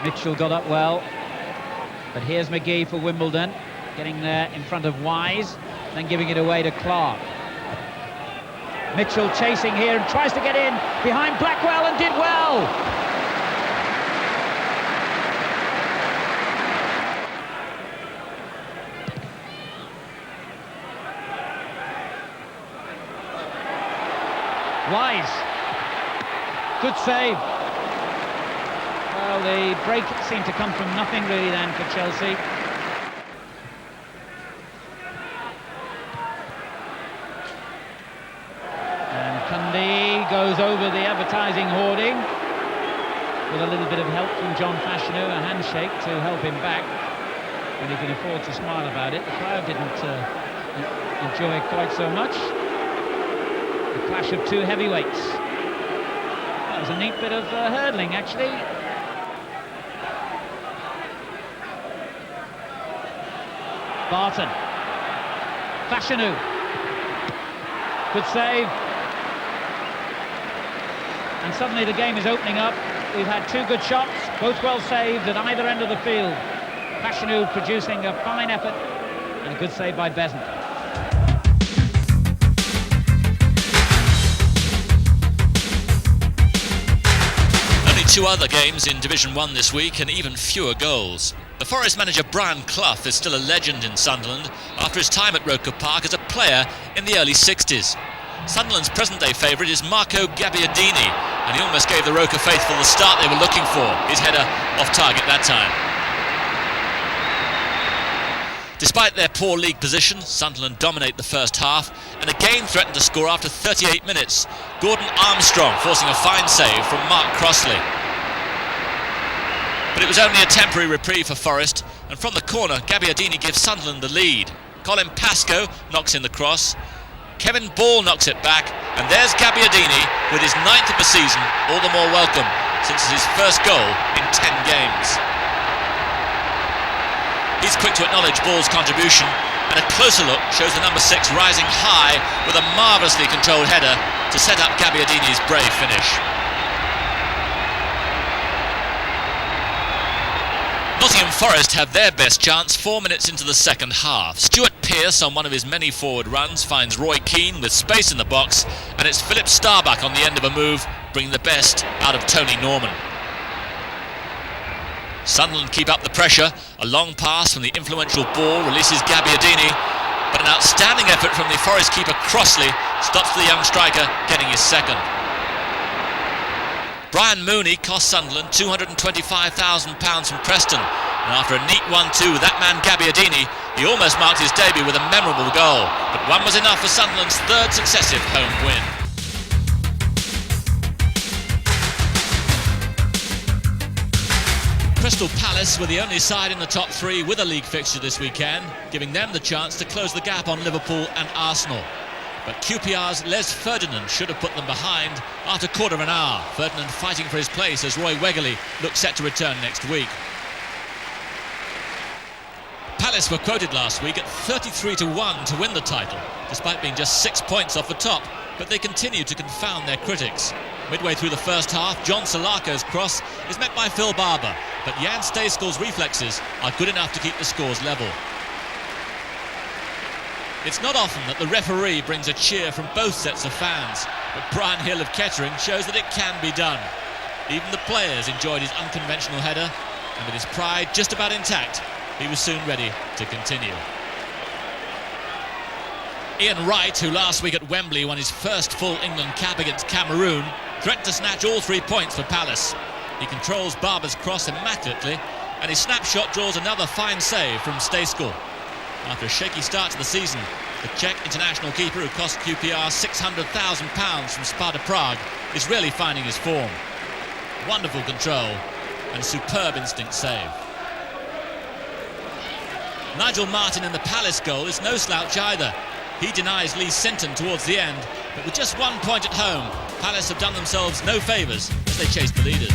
Mitchell got up well, but here's McGee for Wimbledon, getting there in front of Wise, then giving it away to Clark. Mitchell chasing here and tries to get in behind Blackwell and did well. Wise, good save. Well, the break seemed to come from nothing really then for Chelsea. And Cundy goes over the advertising hoarding with a little bit of help from John Fashanu, a handshake to help him back, and he can afford to smile about it. The crowd didn't enjoy it quite so much. The clash of two heavyweights. That was a neat bit of hurdling, actually. Barton. Fashanu. Good save. And suddenly the game is opening up. We've had two good shots, both well saved at either end of the field. Fashanu producing a fine effort and a good save by Besant. Only two other games in Division 1 this week and even fewer goals. The Forest manager Brian Clough is still a legend in Sunderland after his time at Roker Park as a player in the early 60s. Sunderland's present-day favourite is Marco Gabbiadini, and he almost gave the Roker faithful the start they were looking for. His header off target that time. Despite their poor league position, Sunderland dominate the first half and again threatened to score after 38 minutes. Gordon Armstrong forcing a fine save from Mark Crossley. But it was only a temporary reprieve for Forest, and from the corner, Gabbiadini gives Sunderland the lead. Colin Pascoe knocks in the cross. Kevin Ball knocks it back, and there's Gabbiadini with his 9th of the season, all the more welcome since it's his first goal in 10 games. He's quick to acknowledge Ball's contribution, and a closer look shows the number 6 rising high with a marvellously controlled header to set up Gabbiadini's brave finish. Nottingham Forest have their best chance 4 minutes into the second half. Stuart Pearce, on one of his many forward runs, finds Roy Keane with space in the box, and it's Philip Starbuck on the end of a move, bringing the best out of Tony Norman. Sunderland keep up the pressure. A long pass from the influential Ball releases Gabbiadini, but an outstanding effort from the Forest keeper Crossley stops the young striker getting his second. Brian Mooney cost Sunderland £225,000 from Preston, and after a neat 1-2 with that man Gabbiadini, he almost marked his debut with a memorable goal, but one was enough for Sunderland's third successive home win. Crystal Palace were the only side in the top three with a league fixture this weekend, giving them the chance to close the gap on Liverpool and Arsenal. But QPR's Les Ferdinand should have put them behind after a quarter of an hour. Ferdinand fighting for his place as Roy Wegerle looks set to return next week. Palace were quoted last week at 33-1 to win the title, despite being just 6 points off the top, but they continue to confound their critics. Midway through the first half, John Salako's cross is met by Phil Barber, but Jan Stejskel's reflexes are good enough to keep the scores level. It's not often that the referee brings a cheer from both sets of fans, but Brian Hill of Kettering shows that it can be done. Even the players enjoyed his unconventional header, and with his pride just about intact, he was soon ready to continue. Ian Wright, who last week at Wembley won his first full England cap against Cameroon, threatened to snatch all 3 points for Palace. He controls Barber's cross immaculately, and his snapshot draws another fine save from Stejskel. After a shaky start to the season, the Czech international keeper who cost QPR £600,000 from Sparta Prague is really finding his form. Wonderful control and superb instinct save. Nigel Martin in the Palace goal is no slouch either. He denies Lee Sinton towards the end, but with just 1 point at home, Palace have done themselves no favours as they chase the leaders.